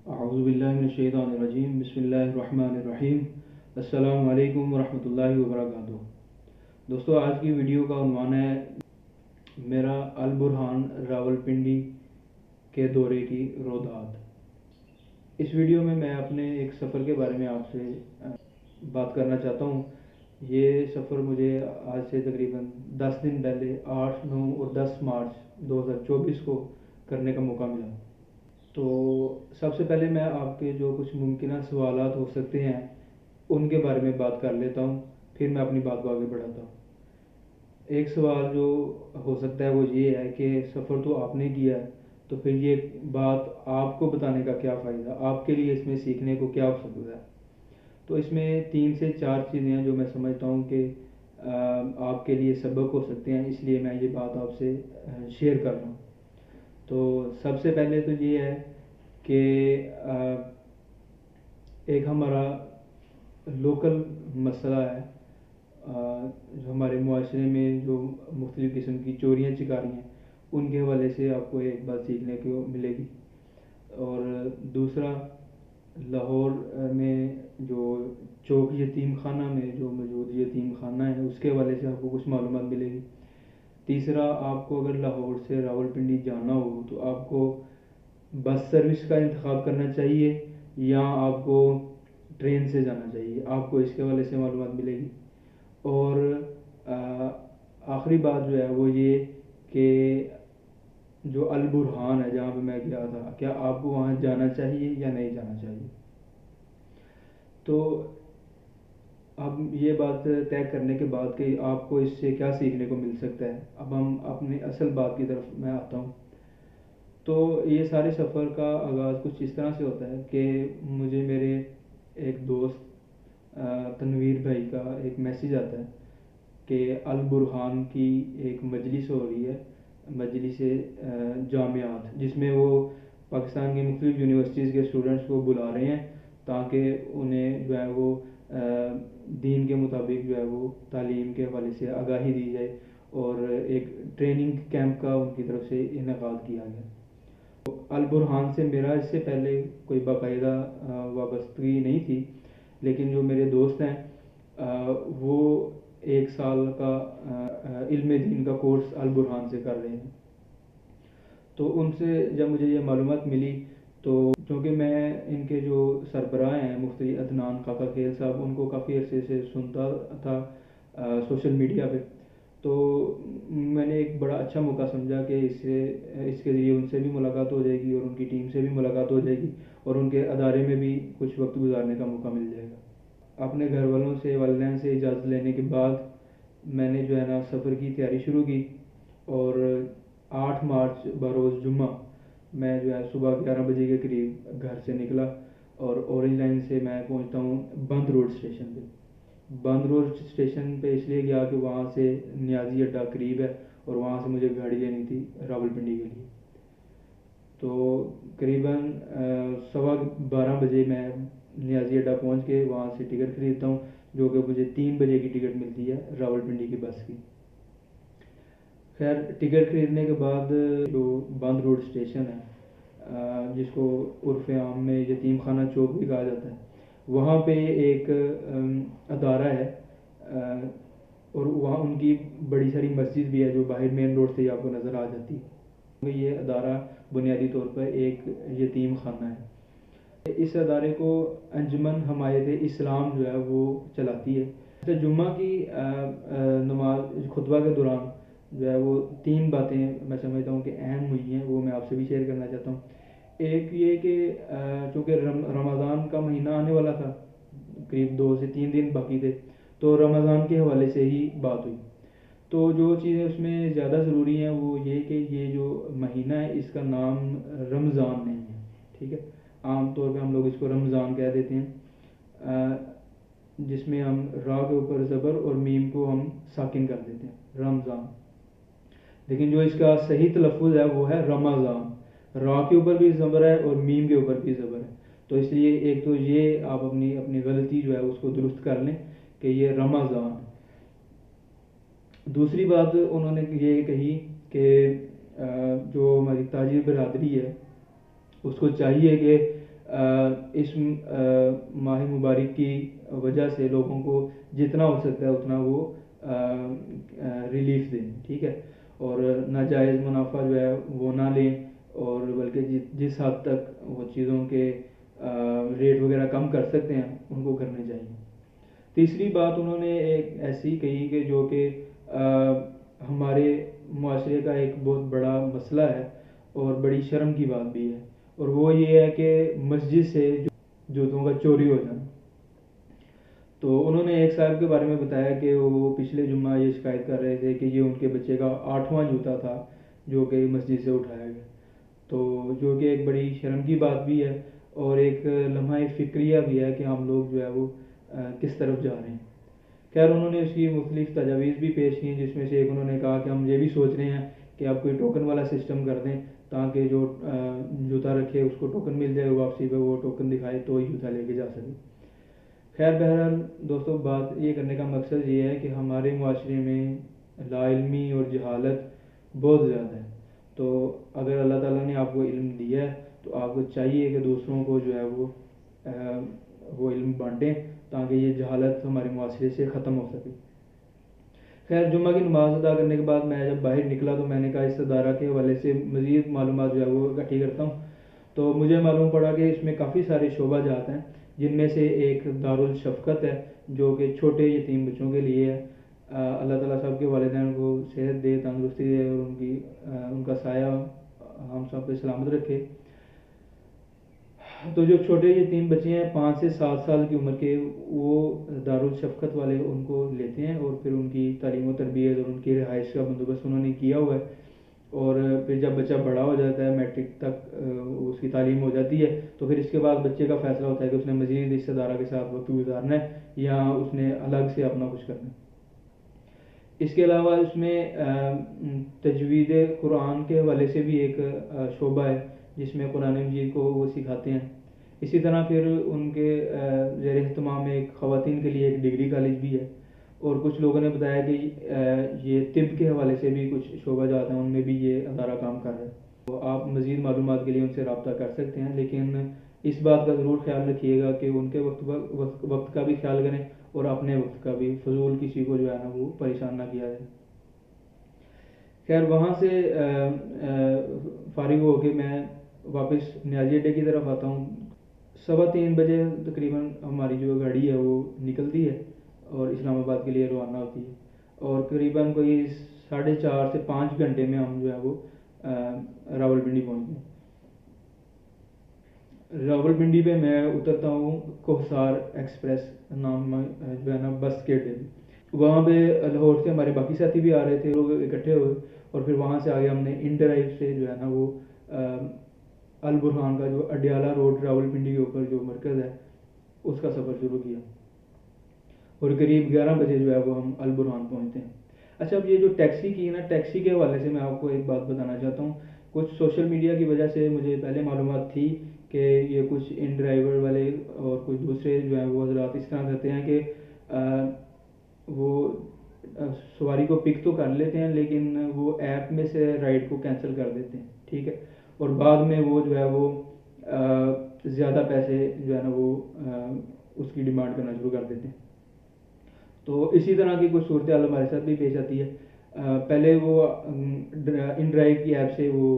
اعوذ باللہ من الشیطان الرجیم، بسم اللہ الرحمن الرحیم۔ السلام علیکم ورحمۃ اللہ وبرکاتہ۔ دوستو، آج کی ویڈیو کا عنوان ہے میرا البرہان راولپنڈی کے دورے کی رودات۔ اس ویڈیو میں میں اپنے ایک سفر کے بارے میں آپ سے بات کرنا چاہتا ہوں۔ یہ سفر مجھے آج سے تقریباً 10 دن پہلے 8، 9 اور 10 مارچ 2024 کو کرنے کا موقع ملا۔ تو سب سے پہلے میں آپ کے جو کچھ ممکنہ سوالات ہو سکتے ہیں ان کے بارے میں بات کر لیتا ہوں، پھر میں اپنی بات کو آگے بڑھاتا ہوں۔ ایک سوال جو ہو سکتا ہے وہ یہ ہے کہ سفر تو آپ نے کیا ہے، تو پھر یہ بات آپ کو بتانے کا کیا فائدہ، آپ کے لیے اس میں سیکھنے کو کیا ہو سکتا ہے۔ تو اس میں 3 سے 4 چیزیں ہیں جو میں سمجھتا ہوں کہ آپ کے لیے سبق ہو سکتے ہیں، اس لیے میں یہ بات آپ سے شیئر کر رہا ہوں۔ تو سب سے پہلے تو یہ ہے کہ ایک ہمارا لوکل مسئلہ ہے، جو ہمارے معاشرے میں جو مختلف قسم کی چوریاں چکاریاں ہیں ان کے حوالے سے آپ کو ایک بات سیکھنے کو ملے گی۔ اور دوسرا، لاہور میں جو چوک یتیم خانہ میں جو موجود یتیم خانہ ہے اس کے حوالے سے آپ کو کچھ معلومات ملے گی۔ تیسرا، آپ کو اگر لاہور سے راولپنڈی جانا ہو تو آپ کو بس سروس کا انتخاب کرنا چاہیے یا آپ کو ٹرین سے جانا چاہیے، آپ کو اس کے حوالے سے معلومات ملے گی۔ اور آخری بات جو ہے وہ یہ کہ جو البرہان ہے جہاں پہ میں گیا تھا، کیا آپ کو وہاں جانا چاہیے یا نہیں جانا چاہیے۔ تو اب یہ بات طے کرنے کے بعد کہ آپ کو اس سے کیا سیکھنے کو مل سکتا ہے، اب ہم اپنی اصل بات کی طرف میں آتا ہوں۔ تو یہ سارے سفر کا آغاز کچھ اس طرح سے ہوتا ہے کہ مجھے میرے ایک دوست تنویر بھائی کا ایک میسیج آتا ہے کہ البرہان کی ایک مجلس ہو رہی ہے، مجلس جامعات، جس میں وہ پاکستان کی مختلف یونیورسٹیز کے اسٹوڈنٹس کو بلا رہے ہیں تاکہ انہیں جو ہے وہ دین کے مطابق جو ہے وہ تعلیم کے حوالے سے آگاہی دی جائے، اور ایک ٹریننگ کیمپ کا ان کی طرف سے انعقاد کیا گیا۔ البرہان سے میرا اس سے پہلے کوئی باقاعدہ وابستگی نہیں تھی، لیکن جو میرے دوست ہیں وہ 1 سال کا علم دین کا کورس البرہان سے کر رہے ہیں۔ تو ان سے جب مجھے یہ معلومات ملی تو چونکہ میں ان کے جو سربراہ ہیں مفتی عدنان کاکا کھیل صاحب، ان کو کافی عرصے سے سنتا تھا سوشل میڈیا پہ، تو میں نے ایک بڑا اچھا موقع سمجھا کہ اس کے ذریعے ان سے بھی ملاقات ہو جائے گی اور ان کی ٹیم سے بھی ملاقات ہو جائے گی اور ان کے ادارے میں بھی کچھ وقت گزارنے کا موقع مل جائے گا۔ اپنے گھر والوں سے، والدین سے اجازت لینے کے بعد میں نے جو ہے نا سفر کی تیاری شروع کی، اور 8 مارچ بروز جمعہ میں جو ہے صبح 11 بجے کے قریب گھر سے نکلا، اور اورنج لائن سے میں پہنچتا ہوں بند روڈ اسٹیشن پہ۔ بند روڈ اسٹیشن پہ اس لیے گیا کہ وہاں سے نیازی اڈہ قریب ہے اور وہاں سے مجھے گاڑی لینی تھی راولپنڈی کے لیے۔ تو قریباً 12:15 بجے میں نیازی اڈہ پہنچ کے وہاں سے ٹکٹ خریدتا ہوں، جو کہ مجھے 3 بجے کی ٹکٹ ملتی ہے راولپنڈی کی بس کی۔ خیر، ٹکٹ خریدنے کے بعد جو بند روڈ اسٹیشن ہے، جس کو عرف عام میں یتیم خانہ چوک بھی کہا جاتا ہے، وہاں پہ ایک ادارہ ہے، اور وہاں ان کی بڑی ساری مسجد بھی ہے جو باہر مین روڈ سے ہی آپ کو نظر آ جاتی ہے۔ یہ ادارہ بنیادی طور پر ایک یتیم خانہ ہے۔ اس ادارے کو انجمن حمایت اسلام جو ہے وہ چلاتی ہے۔ جمعہ کی نماز خطبہ کے دوران جو ہے وہ 3 باتیں میں سمجھتا ہوں کہ اہم ہوئی ہیں، وہ میں آپ سے بھی شیئر کرنا چاہتا ہوں۔ ایک یہ کہ چونکہ رمضان کا مہینہ آنے والا تھا، قریب 2 سے 3 دن باقی تھے، تو رمضان کے حوالے سے ہی بات ہوئی۔ تو جو چیزیں اس میں زیادہ ضروری ہیں وہ یہ کہ یہ جو مہینہ ہے اس کا نام رمضان نہیں ہے، ٹھیک ہے۔ عام طور پہ ہم لوگ اس کو رمضان کہہ دیتے ہیں، جس میں ہم را کے اوپر زبر اور میم کو ہم ساکن کر دیتے ہیں، رمضان۔ لیکن جو اس کا صحیح تلفظ ہے وہ ہے رمضان، را کے اوپر بھی زبر ہے اور میم کے اوپر بھی زبر ہے۔ تو اس لیے ایک تو یہ آپ اپنی غلطی جو ہے اس کو درست کر لیں کہ یہ رمضان۔ دوسری بات انہوں نے یہ کہی کہ جو ہماری تاجر برادری ہے اس کو چاہیے کہ اس ماہ مبارک کی وجہ سے لوگوں کو جتنا ہو سکتا ہے اتنا وہ ریلیف دیں، ٹھیک ہے، اور ناجائز منافع جو ہے وہ نہ لیں، اور بلکہ جس حد تک وہ چیزوں کے ریٹ وغیرہ کم کر سکتے ہیں ان کو کرنے چاہیے۔ تیسری بات انہوں نے ایک ایسی کہی کہ جو کہ ہمارے معاشرے کا ایک بہت بڑا مسئلہ ہے اور بڑی شرم کی بات بھی ہے، اور وہ یہ ہے کہ مسجد سے جوتوں کا چوری ہو جانا۔ تو انہوں نے ایک صاحب کے بارے میں بتایا کہ وہ پچھلے جمعہ یہ شکایت کر رہے تھے کہ یہ ان کے بچے کا 8واں جوتا تھا جو کہ مسجد سے اٹھایا گیا، تو جو کہ ایک بڑی شرم کی بات بھی ہے اور ایک لمحہ فکریہ بھی ہے کہ ہم لوگ جو ہے وہ کس طرف جا رہے ہیں۔ خیر انہوں نے اس کی مختلف تجاویز بھی پیش کی، جس میں سے ایک انہوں نے کہا کہ ہم یہ بھی سوچ رہے ہیں کہ آپ کوئی ٹوکن والا سسٹم کر دیں تاکہ جو جوتا رکھے اس کو ٹوکن مل جائے، واپسی پہ وہ ٹوکن دکھائے تو ہی جوتا لے کے جا سکے۔ خیر بہرحال دوستوں، بات یہ کرنے کا مقصد یہ ہے کہ ہمارے معاشرے میں لا علمی اور جہالت بہت زیادہ ہے، تو اگر اللہ تعالیٰ نے آپ کو علم دیا ہے تو آپ کو چاہیے کہ دوسروں کو جو ہے وہ علم بانٹیں تاکہ یہ جہالت ہمارے معاشرے سے ختم ہو سکے۔ خیر جمعہ کی نماز ادا کرنے کے بعد میں جب باہر نکلا تو میں نے کہا اس ادارہ کے حوالے سے مزید معلومات جو ہے وہ اکٹھی کرتا ہوں، تو مجھے معلوم پڑا کہ اس میں کافی سارے شعبہ جات ہیں، جن میں سے ایک دارالشفقت ہے جو کہ چھوٹے یتیم بچوں کے لیے ہے۔ اللہ تعالیٰ صاحب کے والدین کو صحت دے، تندرستی دے، اور ان کا سایہ ہم سب پہ سلامت رکھے۔ تو جو چھوٹے یتیم بچے ہیں 5 سے 7 سال کی عمر کے، وہ دارالشفقت والے ان کو لیتے ہیں اور پھر ان کی تعلیم و تربیت اور ان کی رہائش کا بندوبست انہوں نے کیا ہوا ہے، اور پھر جب بچہ بڑا ہو جاتا ہے، میٹرک تک اس کی تعلیم ہو جاتی ہے، تو پھر اس کے بعد بچے کا فیصلہ ہوتا ہے کہ اس نے مزید اس ادارہ کے ساتھ وقت گزارنا ہے یا اس نے الگ سے اپنا کچھ کرنا ہے۔ اس کے علاوہ اس میں تجوید قرآن کے حوالے سے بھی ایک شعبہ ہے جس میں قرآن مجید کو وہ سکھاتے ہیں۔ اسی طرح پھر ان کے زیر اہتمام میں ایک خواتین کے لیے ایک ڈگری کالج بھی ہے، اور کچھ لوگوں نے بتایا کہ یہ طب کے حوالے سے بھی کچھ شعبہ جات ہیں، ان میں بھی یہ ادارہ کام کر رہا ہے۔ تو آپ مزید معلومات کے لیے ان سے رابطہ کر سکتے ہیں، لیکن اس بات کا ضرور خیال رکھیے گا کہ ان کے وقت کا بھی خیال کریں اور اپنے وقت کا بھی، فضول کسی کو جو ہے نا وہ پریشان نہ کیا جائے۔ خیر وہاں سے فارغ ہو کے میں واپس نیازی اڈے کی طرف آتا ہوں۔ 3:15 بجے تقریباً ہماری جو گاڑی ہے وہ نکلتی ہے اور اسلام آباد کے لیے روانہ ہوتی ہے، اور قریباً کوئی 4.5 سے 5 گھنٹے میں ہم جو ہے وہ راولپنڈی پہنچ گئے۔ راولپنڈی پہ میں اترتا ہوں کوہسار ایکسپریس نام جو ہے نا بس کے اڈے پہ۔ وہاں پہ لاہور سے ہمارے باقی ساتھی بھی آ رہے تھے، لوگ اکٹھے ہوئے، اور پھر وہاں سے آگے ہم نے ان ڈرائیو سے جو ہے نا وہ البرہان کا جو اڈیالہ روڈ راولپنڈی کے اوپر جو مرکز ہے اس کا سفر شروع کیا، اور قریب 11 بجے جو ہے وہ ہم البرہان پہنچتے ہیں۔ اچھا، اب یہ جو ٹیکسی کی ہے نا، ٹیکسی کے حوالے سے میں آپ کو ایک بات بتانا چاہتا ہوں۔ کچھ سوشل میڈیا کی وجہ سے مجھے پہلے معلومات تھی کہ یہ کچھ ان ڈرائیور والے اور کچھ دوسرے جو ہیں وہ حضرات اس طرح کرتے ہیں کہ وہ سواری کو پک تو کر لیتے ہیں لیکن وہ ایپ میں سے رائڈ کو کینسل کر دیتے ہیں، ٹھیک ہے، اور بعد میں وہ جو ہے وہ زیادہ پیسے جو ہے نا وہ اس کی ڈیمانڈ کرنا شروع کر دیتے ہیں۔ تو اسی طرح کی کچھ صورتحال ہمارے ساتھ بھی پیش آتی ہے۔ پہلے وہ ان ڈرائیو کی ایپ سے وہ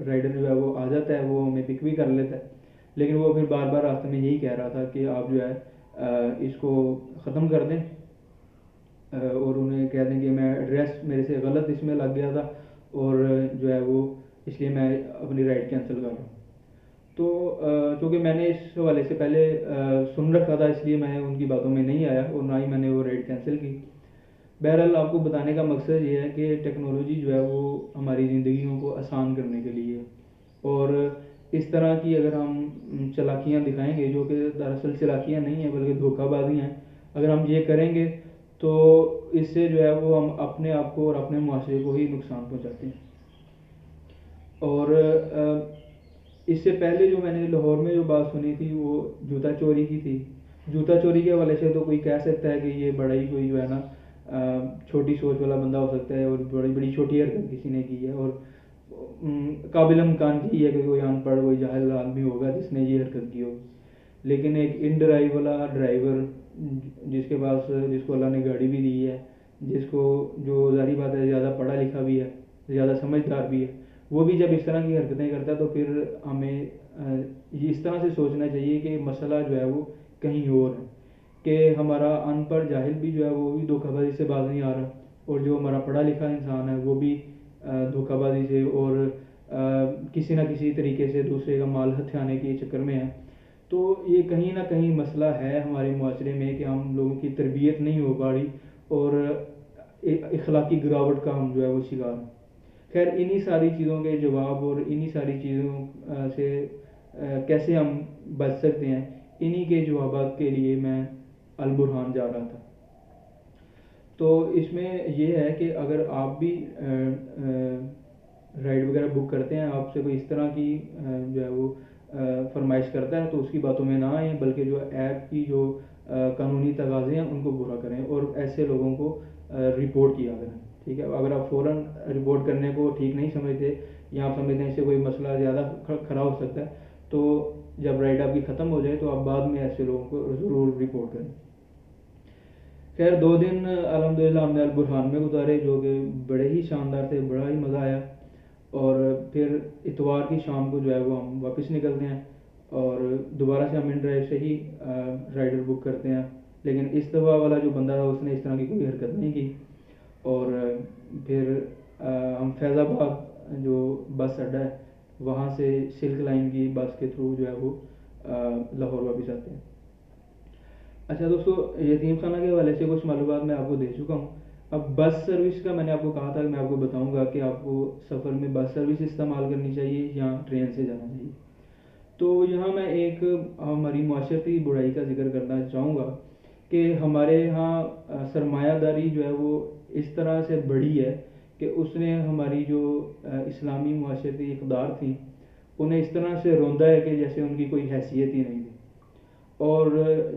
رائڈر جو ہے وہ آ جاتا ہے، وہ ہمیں پک بھی کر لیتا ہے، لیکن وہ پھر بار بار راستے میں یہی کہہ رہا تھا کہ آپ جو ہے اس کو ختم کر دیں، اور انہیں کہہ دیں کہ میں ایڈریس میرے سے غلط اس میں لگ گیا تھا اور جو ہے وہ اس لیے میں اپنی رائڈ کینسل کر رہا ہوں۔ تو چونکہ میں نے اس حوالے سے پہلے سن رکھا تھا، اس لیے میں ان کی باتوں میں نہیں آیا اور نہ ہی میں نے وہ رائڈ کینسل کی۔ بہرحال آپ کو بتانے کا مقصد یہ ہے کہ ٹیکنالوجی جو ہے وہ ہماری زندگیوں کو آسان کرنے کے لیے، اور اس طرح کی اگر ہم چالاکیاں دکھائیں گے جو کہ دراصل چالاکیاں نہیں ہیں بلکہ دھوکہ بازی ہیں، اگر ہم یہ کریں گے تو اس سے جو ہے وہ ہم اپنے آپ کو اور اپنے معاشرے کو ہی نقصان پہنچاتے ہیں۔ اور اس سے پہلے جو میں نے لاہور میں جو بات سنی تھی وہ جوتا چوری کی تھی۔ جوتا چوری کے حوالے سے تو کوئی کہہ سکتا ہے کہ یہ بڑا ہی کوئی جو ہے نا چھوٹی سوچ والا بندہ ہو سکتا ہے اور بڑی بڑی چھوٹی حرکت کسی نے کی ہے، اور قابل امکان کی ہے کہ کوئی ان پڑھ کوئی جاہل آدمی ہوگا جس نے یہ حرکت کی ہوگی، لیکن ایک ان ڈرائیو والا ڈرائیور جس کے پاس، جس کو اللہ نے گاڑی بھی دی ہے، جس کو، جو ظاہری بات ہے زیادہ پڑھا لکھا بھی ہے، زیادہ سمجھدار بھی ہے، وہ بھی جب اس طرح کی حرکتیں کرتا ہے تو پھر ہمیں یہ اس طرح سے سوچنا چاہیے کہ مسئلہ جو ہے وہ کہیں اور ہے، کہ ہمارا ان پڑھ جاہل بھی جو ہے وہ بھی دھوکہ بازی سے باز نہیں آ رہا، اور جو ہمارا پڑھا لکھا انسان ہے وہ بھی دھوکہ بازی سے اور کسی نہ کسی طریقے سے دوسرے کا مال ہتھیانے کے چکر میں ہے۔ تو یہ کہیں نہ کہیں مسئلہ ہے ہمارے معاشرے میں کہ ہم لوگوں کی تربیت نہیں ہو پا رہی، اور اخلاقی گراوٹ کا ہم جو ہے وہ شکار ہیں۔ خیر، انہی ساری چیزوں کے جواب اور انہی ساری چیزوں سے کیسے ہم بچ سکتے ہیں، انہی کے جوابات کے لیے میں البرہان جا رہا تھا۔ تو اس میں یہ ہے کہ اگر آپ بھی رائڈ وغیرہ بک کرتے ہیں، آپ سے کوئی اس طرح کی جو ہے وہ فرمائش کرتا ہے، تو اس کی باتوں میں نہ آئیں، بلکہ جو ایپ کی جو قانونی تقاضے ہیں ان کو پورا کریں، اور ایسے لوگوں کو رپورٹ کیا کریں، ٹھیک ہے۔ اگر آپ فوراً رپورٹ کرنے کو ٹھیک نہیں سمجھتے، یا آپ سمجھتے ہیں اس سے کوئی مسئلہ زیادہ کھڑا ہو سکتا ہے، تو جب رائڈ آپ کی ختم ہو جائے تو آپ بعد میں ایسے لوگوں کو ضرور رپورٹ کریں۔ خیر، 2 دن الحمدللہ ہم نے البرہان میں گزارے، جو کہ بڑے ہی شاندار تھے، بڑا ہی مزہ آیا، اور پھر اتوار کی شام کو جو ہے وہ ہم واپس نکلتے ہیں، اور دوبارہ سے ہم ان ڈرائیو سے ہی رائڈر بک کرتے ہیں، لیکن اس دفعہ والا جو بندہ تھا اس نے اس طرح کی کوئی حرکت نہیں کی، اور پھر ہم فیض آباد جو بس اڈا ہے وہاں سے سلک لائن کی بس کے تھرو جو ہے وہ لاہور واپس آتے ہیں۔ اچھا دوستو، یتیم خانہ کے حوالے سے کچھ معلومات میں آپ کو دے چکا ہوں۔ اب بس سروس کا میں نے آپ کو کہا تھا کہ میں آپ کو بتاؤں گا کہ آپ کو سفر میں بس سروس استعمال کرنی چاہیے یا ٹرین سے جانا چاہیے۔ تو یہاں میں ایک ہماری معاشرتی برائی کا ذکر کرنا چاہوں گا کہ ہمارے یہاں سرمایہ داری جو ہے وہ اس طرح سے بڑھی ہے کہ اس نے ہماری جو اسلامی معاشرتی اقدار تھیں انہیں اس طرح سے روندا ہے کہ جیسے ان کی کوئی حیثیت ہی نہیں تھی، اور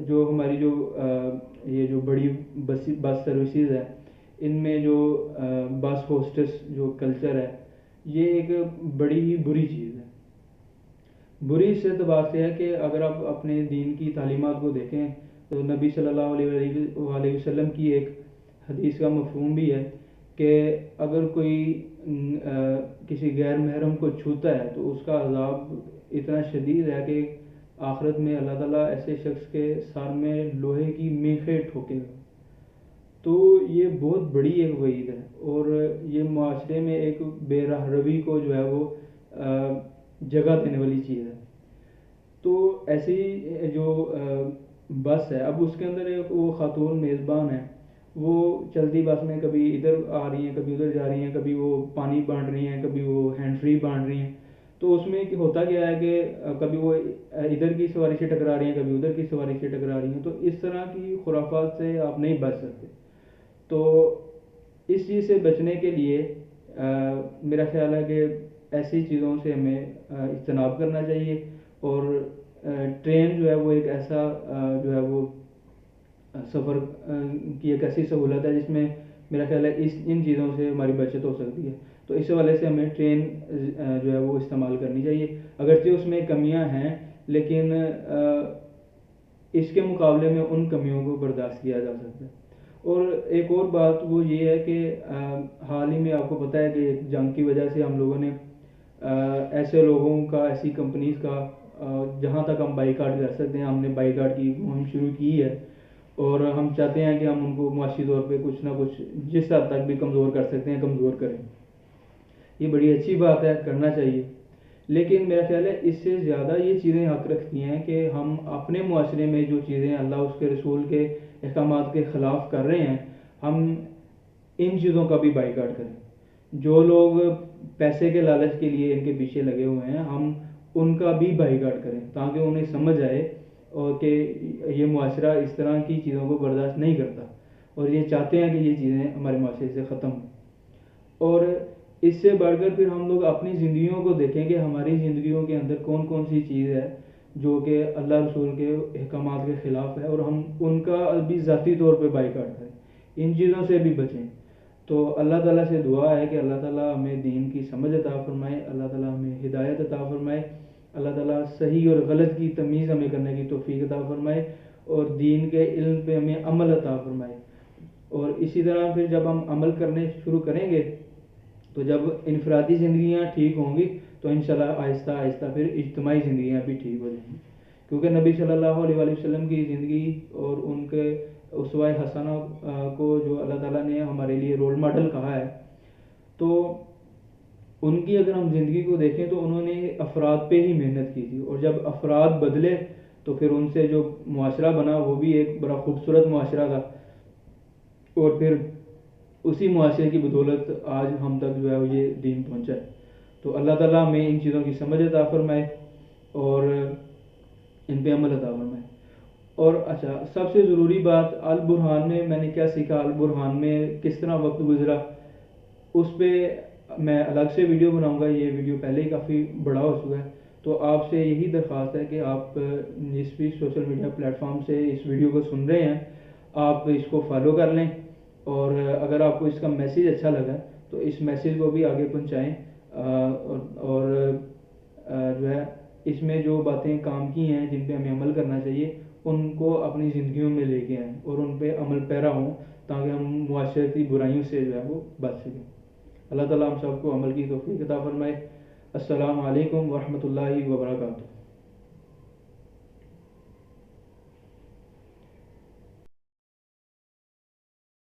جو ہماری جو یہ جو بڑی بس سروسز ہیں ان میں جو بس ہوسٹس جو کلچر ہے، یہ ایک بڑی ہی بری چیز ہے۔ بری اس اعتبار سے ہے کہ اگر آپ اپنے دین کی تعلیمات کو دیکھیں تو نبی صلی اللہ علیہ وسلم کی ایک حدیث کا مفہوم بھی ہے کہ اگر کوئی کسی غیر محرم کو چھوتا ہے تو اس کا عذاب اتنا شدید ہے کہ آخرت میں اللہ تعالیٰ ایسے شخص کے سر میں لوہے کی میخیں ٹھوکے گا۔ تو یہ بہت بڑی ایک وعید ہے، اور یہ معاشرے میں ایک بے راہ روی کو جو ہے وہ جگہ دینے والی چیز ہے۔ تو ایسی جو بس ہے، اب اس کے اندر ایک وہ خاتون میزبان ہے، وہ چلتی بس میں کبھی ادھر آ رہی ہیں، کبھی ادھر جا رہی ہیں، کبھی وہ پانی بانٹ رہی ہیں، کبھی وہ ہینڈ فری بانٹ رہی ہیں۔ تو اس میں ہوتا کیا ہے کہ کبھی وہ ادھر کی سواری سے ٹکرا رہی ہیں، کبھی ادھر کی سواری سے ٹکرا رہی ہیں، تو اس طرح کی خرافات سے آپ نہیں بچ سکتے۔ تو اس چیز سے بچنے کے لیے میرا خیال ہے کہ ایسی چیزوں سے ہمیں اجتناب کرنا چاہیے، اور ٹرین جو ہے وہ ایک ایسا جو ہے وہ سفر کی ایک ایسی سہولت ہے جس میں میرا خیال ہے ان چیزوں سے ہماری بچت ہو سکتی ہے۔ تو اس حوالے سے ہمیں ٹرین جو ہے وہ استعمال کرنی چاہیے، اگرچہ اس میں کمیاں ہیں، لیکن اس کے مقابلے میں ان کمیوں کو برداشت کیا جا سکتا ہے۔ اور ایک اور بات وہ یہ ہے کہ حال ہی میں آپ کو پتہ ہے کہ جنگ کی وجہ سے ہم لوگوں نے ایسے لوگوں کا، ایسی کمپنیز کا جہاں تک ہم بائی کاٹ کر سکتے ہیں ہم نے بائی کاٹ کی مہم شروع کی ہے، اور ہم چاہتے ہیں کہ ہم ان کو معاشی طور پہ کچھ نہ کچھ جس حد تک بھی کمزور کر سکتے ہیں کمزور کریں۔ یہ بڑی اچھی بات ہے، کرنا چاہیے، لیکن میرا خیال ہے اس سے زیادہ یہ چیزیں حق رکھتی ہیں کہ ہم اپنے معاشرے میں جو چیزیں اللہ اس کے رسول کے احکامات کے خلاف کر رہے ہیں، ہم ان چیزوں کا بھی بائی کاٹ کریں۔ جو لوگ پیسے کے لالچ کے لیے ان کے پیچھے لگے ہوئے ہیں، ہم ان کا بھی بائی کاٹ کریں، تاکہ انہیں سمجھ آئے اور کہ یہ معاشرہ اس طرح کی چیزوں کو برداشت نہیں کرتا، اور یہ چاہتے ہیں کہ یہ چیزیں ہمارے معاشرے سے ختم ہوں۔ اور اس سے بڑھ کر پھر ہم لوگ اپنی زندگیوں کو دیکھیں کہ ہماری زندگیوں کے اندر کون کون سی چیز ہے جو کہ اللہ رسول کے احکامات کے خلاف ہے، اور ہم ان کا بھی ذاتی طور پہ بائی کاٹ کریں، ان چیزوں سے بھی بچیں۔ تو اللہ تعالیٰ سے دعا ہے کہ اللہ تعالیٰ ہمیں دین کی سمجھ عطا فرمائے، اللہ تعالیٰ ہمیں ہدایت عطا فرمائے، اللہ تعالیٰ صحیح اور غلط کی تمیز ہمیں کرنے کی توفیق عطا فرمائے، اور دین کے علم پہ ہمیں عمل عطا فرمائے. اور اسی طرح پھر جب ہم عمل کرنے شروع کریں گے تو جب انفرادی زندگیاں ٹھیک ہوں گی تو انشاءاللہ آہستہ آہستہ پھر اجتماعی زندگیاں بھی ٹھیک ہو جائیں گی. کیونکہ نبی صلی اللہ علیہ وآلہ وسلم کی زندگی اور ان کے اسوہ حسنہ کو جو اللہ تعالیٰ نے ہمارے لیے رول ماڈل کہا ہے، تو ان کی اگر ہم زندگی کو دیکھیں تو انہوں نے افراد پہ ہی محنت کی تھی، اور جب افراد بدلے تو پھر ان سے جو معاشرہ بنا وہ بھی ایک بڑا خوبصورت معاشرہ تھا، اور پھر اسی معاشرے کی بدولت آج ہم تک جو ہے یہ دین پہنچا ہے. تو اللہ تعالیٰ ہمیں ان چیزوں کی سمجھ عطا فرمائے اور ان پہ عمل عطا فرمائے. اور اچھا، سب سے ضروری بات البرہان میں میں نے کیا سیکھا، البرہان میں کس طرح وقت گزرا، اس پہ میں الگ سے ویڈیو بناؤں گا. یہ ویڈیو پہلے ہی کافی بڑا ہو چکا ہے. تو آپ سے یہی درخواست ہے کہ آپ جس بھی سوشل میڈیا پلیٹ فارم سے اس ویڈیو کو سن رہے ہیں آپ اس کو فالو کر لیں، اور اگر آپ کو اس کا میسیج اچھا لگا تو اس میسیج کو بھی آگے پہنچائیں. اور جو ہے اس میں جو باتیں کام کی ہیں جن پہ ہمیں عمل کرنا چاہیے ان کو اپنی زندگیوں میں لے کے آئیں اور ان پہ عمل پیرا ہوں، تاکہ ہم معاشرتی برائیوں سے جو ہے وہ بچ سکیں. اللہ تعالیٰ ہم سب کو عمل کی توفیق عطا فرمائے. السلام علیکم ورحمۃ اللہ وبرکاتہ.